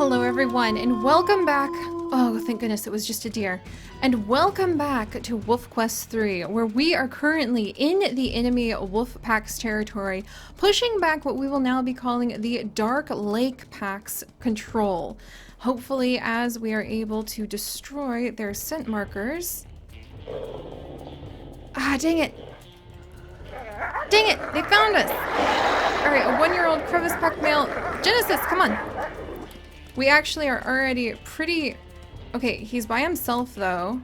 Hello everyone, and welcome back. Oh, thank goodness it was just a deer. And welcome back to Wolf Quest 3, where we are currently in the enemy wolf pack's territory, pushing back what we will now be calling the Dark Lake Pack's control. Hopefully, as we are able to destroy their scent markers. Ah, dang it! Dang it! They found us! Alright, a 1-year-old crevice pack male. Genesis, come on! We actually are already pretty... Okay, he's by himself, though.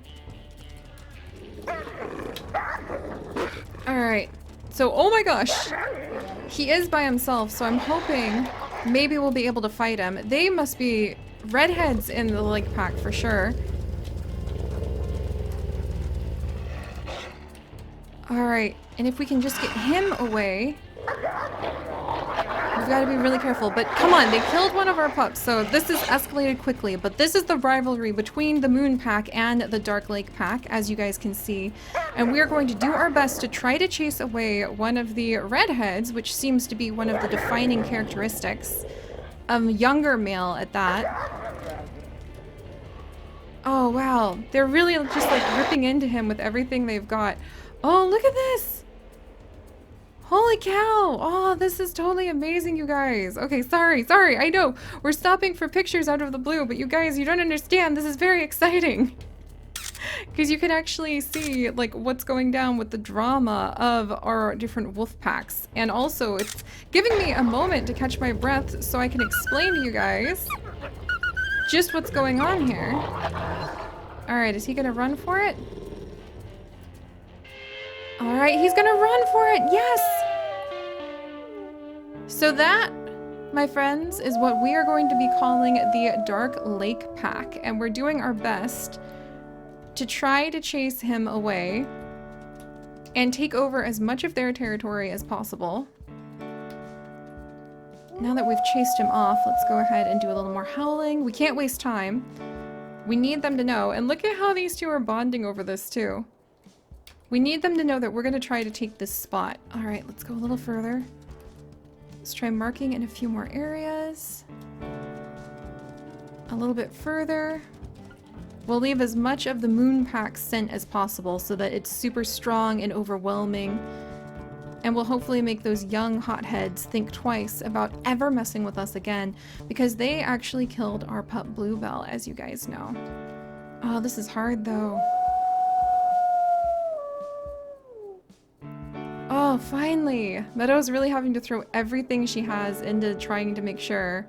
Alright. So, oh my gosh! He is by himself, so I'm hoping maybe we'll be able to fight him. They must be redheads in the lake pack for sure. Alright, and if we can just get him away... We've got to be really careful, but come on, they killed one of our pups, so this is escalated quickly, but this is the rivalry between the Moon Pack and the Dark Lake Pack, as you guys can see, and we are going to do our best to try to chase away one of the redheads, which seems to be one of the defining characteristics. Younger male at that. Oh wow, they're really just like ripping into him with everything they've got. Oh, look at this! Holy cow! Oh, this is totally amazing, you guys. Okay, sorry, I know. We're stopping for pictures out of the blue, but you guys, you don't understand. This is very exciting. Because you can actually see, like, what's going down with the drama of our different wolf packs. And also, it's giving me a moment to catch my breath so I can explain to you guys just what's going on here. Alright, is he gonna run for it? Alright, he's gonna run for it! Yes! So that, my friends, is what we are going to be calling the Dark Lake Pack. And we're doing our best to try to chase him away and take over as much of their territory as possible. Now that we've chased him off, let's go ahead and do a little more howling. We can't waste time. We need them to know. And look at how these two are bonding over this, too. We need them to know that we're going to try to take this spot. Alright, let's go a little further. Let's try marking in a few more areas. A little bit further. We'll leave as much of the Moon Pack scent as possible so that it's super strong and overwhelming. And we'll hopefully make those young hotheads think twice about ever messing with us again, because they actually killed our pup Bluebell, as you guys know. Oh, this is hard though. Oh, finally! Meadow's really having to throw everything she has into trying to make sure.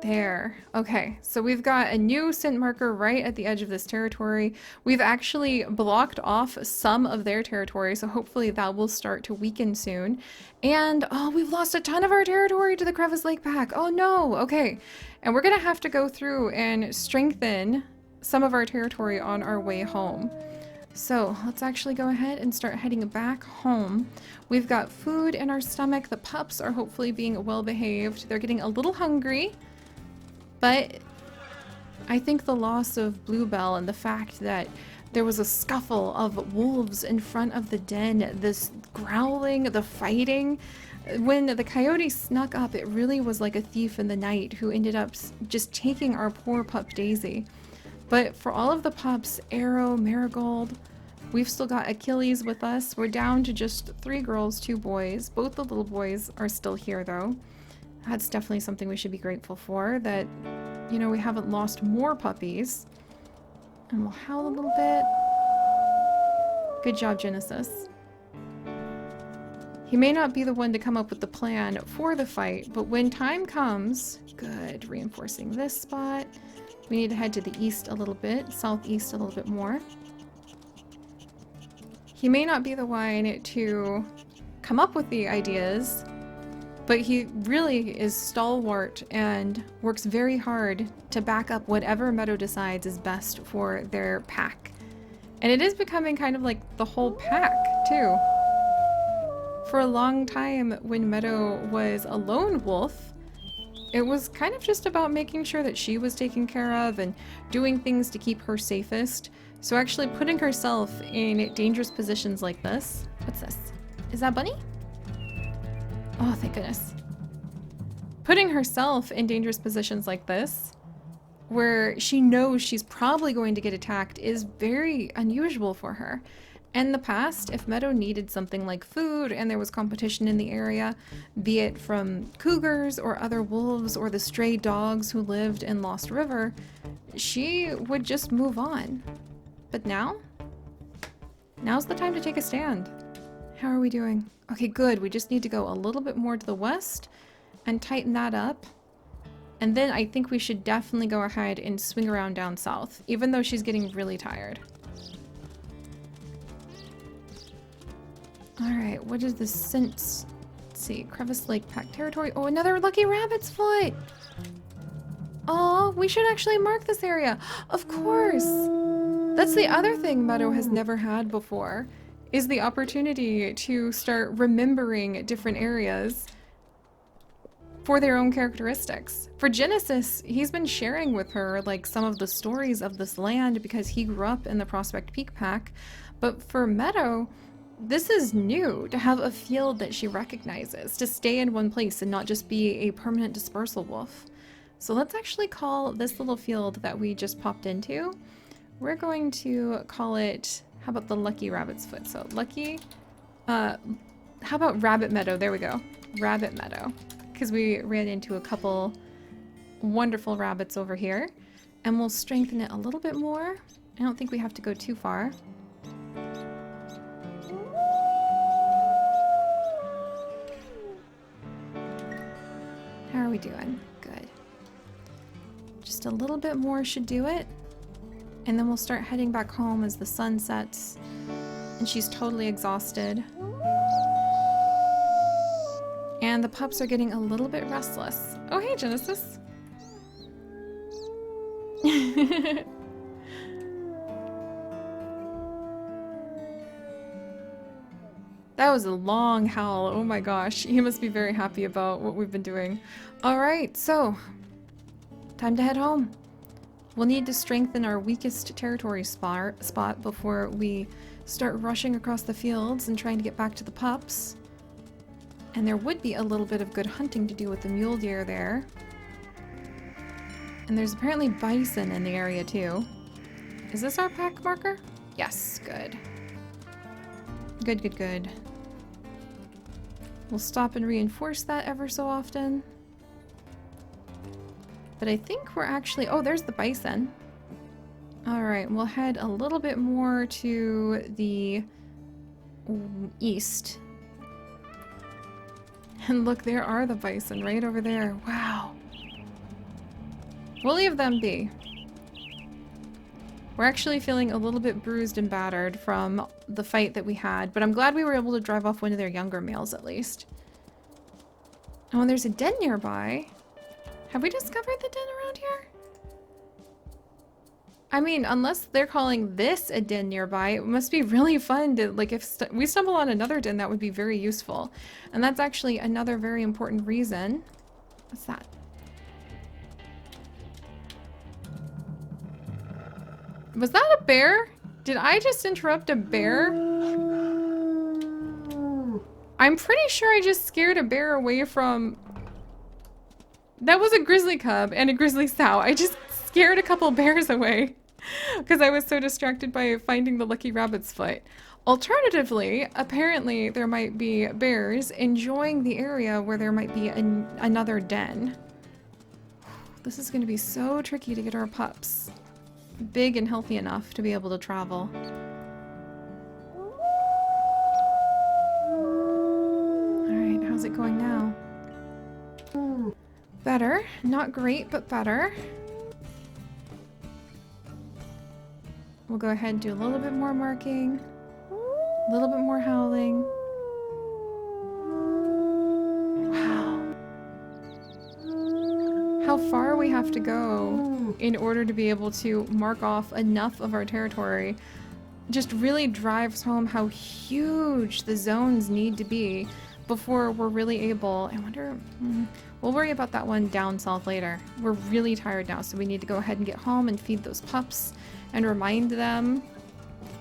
There. Okay, so we've got a new scent marker right at the edge of this territory. We've actually blocked off some of their territory, so hopefully that will start to weaken soon. And, oh, we've lost a ton of our territory to the Crevice Lake Pack. Oh no! Okay, and we're gonna have to go through and strengthen some of our territory on our way home. So let's actually go ahead and start heading back home. We've got food in our stomach. The pups are hopefully being well behaved. They're getting a little hungry, but I think the loss of Bluebell and the fact that there was a scuffle of wolves in front of the den, this growling, the fighting, when the coyote snuck up, it really was like a thief in the night who ended up just taking our poor pup Daisy. But for all of the pups, Arrow, Marigold, we've still got Achilles with us. We're down to just 3 girls, 2 boys. Both the little boys are still here, though. That's definitely something we should be grateful for, that, you know, we haven't lost more puppies. And we'll howl a little bit. Good job, Genesis. He may not be the one to come up with the plan for the fight, but when time comes... Good, reinforcing this spot. We need to head to the east a little bit, southeast a little bit more. He may not be the one to come up with the ideas, but he really is stalwart and works very hard to back up whatever Meadow decides is best for their pack. And it is becoming kind of like the whole pack, too. For a long time, when Meadow was a lone wolf, it was kind of just about making sure that she was taken care of and doing things to keep her safest. So actually putting herself in dangerous positions like this. What's this? Is that Bunny? Oh, thank goodness. putting herself in dangerous positions like this, where she knows she's probably going to get attacked, is very unusual for her. In the past, if Meadow needed something like food and there was competition in the area, be it from cougars or other wolves or the stray dogs who lived in Lost River, she would just move on. But now's the time to take a stand. How are we doing? Okay, good. We just need to go a little bit more to the west and tighten that up. And then I think we should definitely go ahead and swing around down south, even though she's getting really tired. Alright, what is this since? Let's see, Crevice Lake Pack Territory. Oh, another lucky rabbit's foot! Oh, we should actually mark this area. Of course! That's the other thing Meadow has never had before, is the opportunity to start remembering different areas for their own characteristics. For Genesis, he's been sharing with her like some of the stories of this land because he grew up in the Prospect Peak Pack, but for Meadow, this is new, to have a field that she recognizes, to stay in one place and not just be a permanent dispersal wolf. So let's actually call this little field that we just popped into, we're going to call it, how about the Lucky Rabbit's Foot? So Lucky, how about Rabbit Meadow? There we go. Rabbit Meadow. Because we ran into a couple wonderful rabbits over here. And we'll strengthen it a little bit more. I don't think we have to go too far. How are we doing? Good. Just a little bit more should do it. And then we'll start heading back home as the sun sets. And she's totally exhausted. And the pups are getting a little bit restless. Oh, hey, Genesis. That was a long howl. Oh my gosh. He must be very happy about what we've been doing. All right, so time to head home. We'll need to strengthen our weakest territory spot before we start rushing across the fields and trying to get back to the pups. And there would be a little bit of good hunting to do with the mule deer there. And there's apparently bison in the area too. Is this our pack marker? Yes, good. Good, good, good. We'll stop and reinforce that ever so often. But I think we're actually... Oh, there's the bison. Alright, we'll head a little bit more to the east. And look, there are the bison right over there. Wow. We'll leave them be. We're actually feeling a little bit bruised and battered from the fight that we had, but I'm glad we were able to drive off one of their younger males at least. Oh, and there's a den nearby. Have we discovered the den around here? I mean, unless they're calling this a den nearby, it must be really fun to, like, if we stumble on another den, that would be very useful. And that's actually another very important reason. What's that? Was that a bear? Did I just interrupt a bear? I'm pretty sure I just scared a bear away from... That was a grizzly cub and a grizzly sow. I just scared a couple bears away because I was so distracted by finding the lucky rabbit's foot. Alternatively, apparently there might be bears enjoying the area where there might be another den. This is going to be so tricky to get our pups big and healthy enough to be able to travel. Alright, how's it going now? Better. Not great, but better. We'll go ahead and do a little bit more marking. A little bit more howling. Wow. How far we have to go in order to be able to mark off enough of our territory just really drives home how huge the zones need to be before we're really able... I wonder... We'll worry about that one down south later. We're really tired now, so we need to go ahead and get home and feed those pups and remind them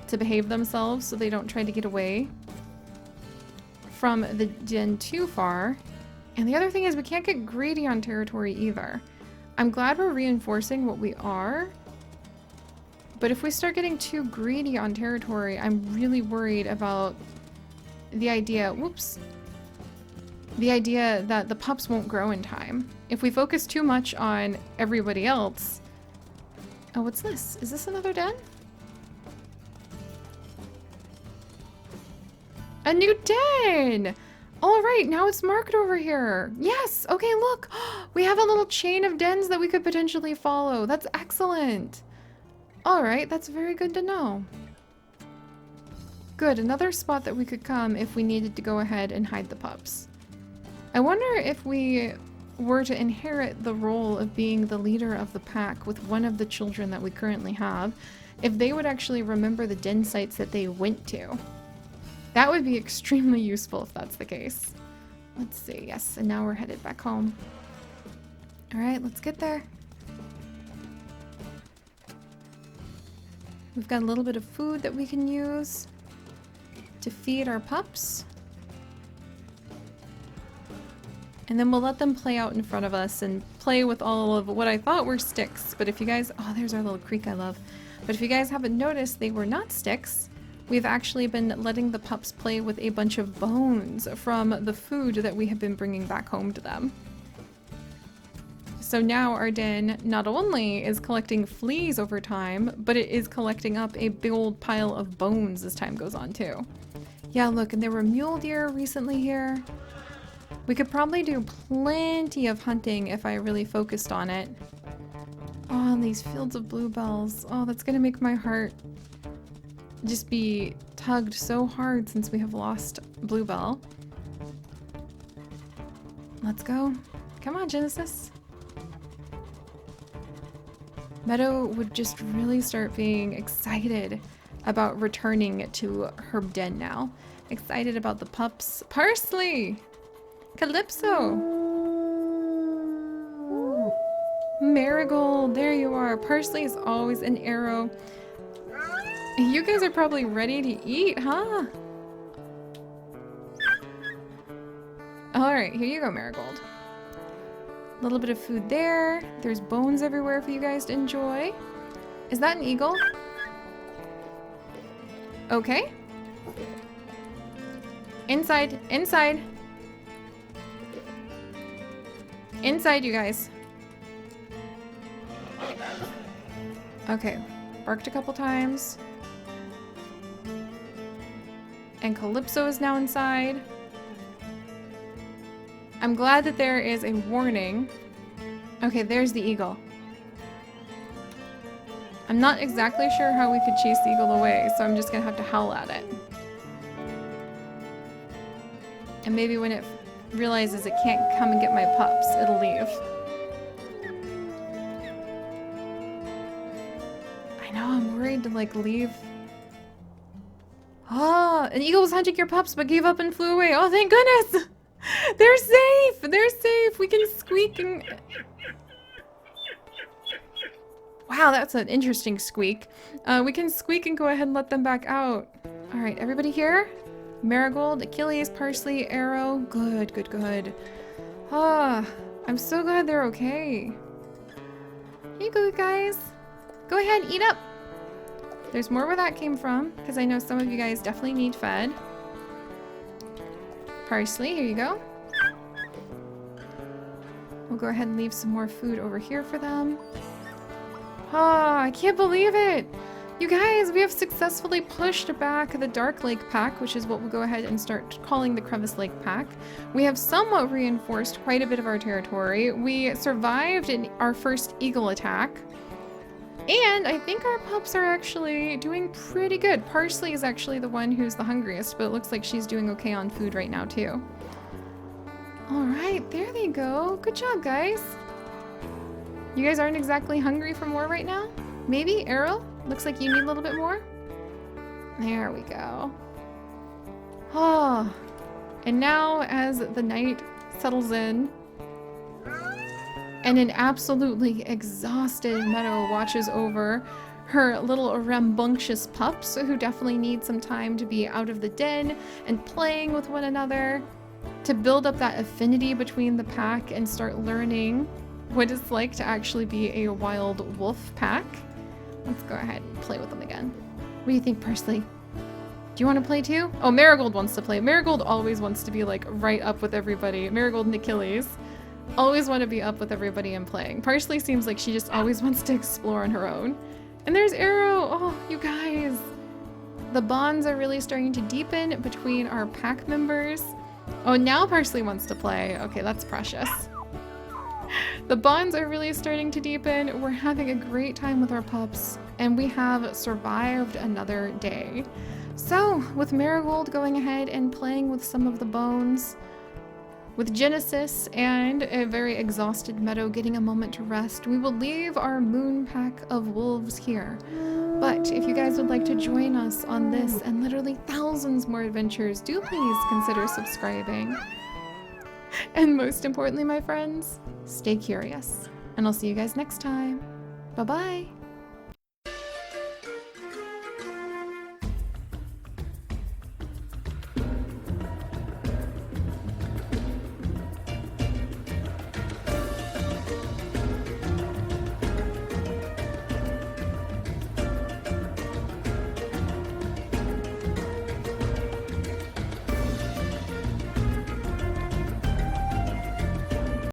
to behave themselves so they don't try to get away from the den too far. And the other thing is we can't get greedy on territory either. I'm glad we're reinforcing what we are. But if we start getting too greedy on territory, I'm really worried about the idea, whoops, the idea that the pups won't grow in time. If we focus too much on everybody else. Oh, what's this? Is this another den? A new den! All right, now it's marked over here. Yes, okay, look. We have a little chain of dens that we could potentially follow. That's excellent. All right, that's very good to know. Good, another spot that we could come if we needed to go ahead and hide the pups. I wonder if we were to inherit the role of being the leader of the pack with one of the children that we currently have, if they would actually remember the den sites that they went to. That would be extremely useful if that's the case. Let's see, yes, and now we're headed back home. All right, let's get there. We've got a little bit of food that we can use to feed our pups. And then we'll let them play out in front of us and play with all of what I thought were sticks. But if you guys, oh, there's our little creek I love. But if you guys haven't noticed, they were not sticks. We've actually been letting the pups play with a bunch of bones from the food that we have been bringing back home to them. So now our den not only is collecting fleas over time, but it is collecting up a big old pile of bones as time goes on too. Yeah, look, and there were mule deer recently here. We could probably do plenty of hunting if I really focused on it. Oh, and these fields of bluebells. Oh, that's gonna make my heart just be tugged so hard since we have lost Bluebell. Let's go. Come on, Genesis. Meadow would just really start being excited about returning to her den now. Excited about the pups. Parsley! Calypso! Marigold, there you are. Parsley is always an arrow. You guys are probably ready to eat, huh? Alright, here you go, Marigold. A little bit of food there. There's bones everywhere for you guys to enjoy. Is that an eagle? Okay. Inside, inside. Inside, you guys. Okay, barked a couple times. And Calypso is now inside. I'm glad that there is a warning. Okay, there's the eagle. I'm not exactly sure how we could chase the eagle away, so I'm just gonna have to howl at it. And maybe when it realizes it can't come and get my pups, it'll leave. I know, I'm worried to like leave. Oh, an eagle was hunting your pups but gave up and flew away. Oh, thank goodness! They're safe! They're safe! We can squeak and... Wow, that's an interesting squeak. We can squeak and go ahead and let them back out. Alright, everybody here? Marigold, Achilles, Parsley, Arrow. Good, good, good. Ah, I'm so glad they're okay. Here you go, guys. Go ahead, eat up. There's more where that came from, because I know some of you guys definitely need fed. Parsley, here you go. We'll go ahead and leave some more food over here for them. Ah, I can't believe it! You guys, we have successfully pushed back the Dark Lake Pack, which is what we'll go ahead and start calling the Crevice Lake Pack. We have somewhat reinforced quite a bit of our territory. We survived in our first eagle attack. And I think our pups are actually doing pretty good. Parsley is actually the one who's the hungriest, but it looks like she's doing okay on food right now too. All right, there they go. Good job, guys. You guys aren't exactly hungry for more right now? Maybe, Arrow? Looks like you need a little bit more. There we go. Oh, and now as the night settles in, and an absolutely exhausted Meadow watches over her little rambunctious pups who definitely need some time to be out of the den and playing with one another. to build up that affinity between the pack and start learning what it's like to actually be a wild wolf pack. Let's go ahead and play with them again. What do you think, Parsley? Do you want to play too? Oh, Marigold wants to play. Marigold always wants to be like right up with everybody. Marigold and Achilles always want to be up with everybody and playing. Parsley seems like she just always wants to explore on her own. And there's Arrow. Oh, you guys. The bonds are really starting to deepen between our pack members. Oh, now Parsley wants to play. Okay, that's precious. The bonds are really starting to deepen. We're having a great time with our pups, and we have survived another day. So, with Marigold going ahead and playing with some of the bones, with Genesis and a very exhausted Meadow getting a moment to rest, we will leave our moon pack of wolves here. But if you guys would like to join us on this and literally thousands more adventures, do please consider subscribing. And most importantly, my friends, stay curious. And I'll see you guys next time. Bye-bye.